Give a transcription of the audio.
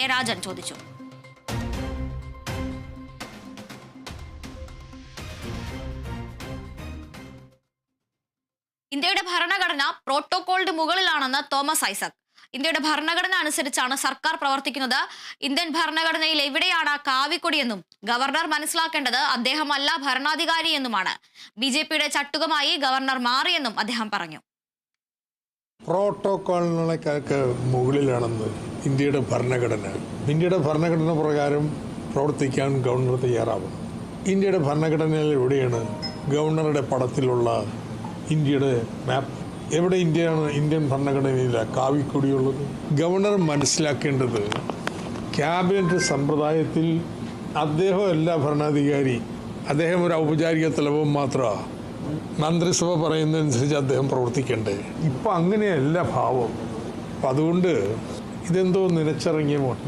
A Rajan ചോദിച്ചു. ഇന്ത്യയുടെ ഭരണഘടന പ്രോട്ടോകോളിന് മുകളിലാണെന്ന് തോമസ് ഐസക്. ഇന്ത്യയുടെ ഭരണഘടന അനുസരിച്ചാണ് സർക്കാർ പ്രവർത്തിക്കുന്നത്. ഇന്ത്യൻ ഭരണഘടനയിൽ എവിടെയാണ് കാവിക്കൊടിയെന്നും ഗവർണർ മനസ്സിലാക്കേണ്ടത് അദ്ദേഹമല്ല ഭരണാധികാരി എന്നുമാണ്. BJPയുടെ ചട്ടുകമായി ഗവർണർ മാറിയെന്നും അദ്ദേഹം പറഞ്ഞു. പ്രോട്ടോകോളിനൊക്കെ മുകളിലാണെന്ന് ഇന്ത്യയുടെ ഭരണഘടന പ്രകാരം പ്രവർത്തിക്കാൻ ഗവർണർ തയ്യാറാവും. ഇന്ത്യയുടെ ഭരണഘടനയിൽ എവിടെയാണ് ഗവർണറുടെ പടത്തിലുള്ള ഇന്ത്യയുടെ മാപ്പ്? എവിടെ ഇന്ത്യൻ ഭരണഘടനയില്ല കാവിക്കൊടിയുള്ളത്? ഗവർണർ മനസ്സിലാക്കേണ്ടത് ക്യാബിനറ്റ് സമ്പ്രദായത്തിൽ അദ്ദേഹമല്ല ഭരണാധികാരി, അദ്ദേഹം ഒരു ഔപചാരിക തലവൻ മാത്രമാണ്. മന്ത്രിസഭ പറയുന്നതനുസരിച്ച് അദ്ദേഹം പ്രവർത്തിക്കണ്ടേ? ഇപ്പം അങ്ങനെയല്ല ഭാവം. അപ്പം അതുകൊണ്ട് ഇതെന്തോ നിലച്ചിറങ്ങിയ മോട്ടില്ല.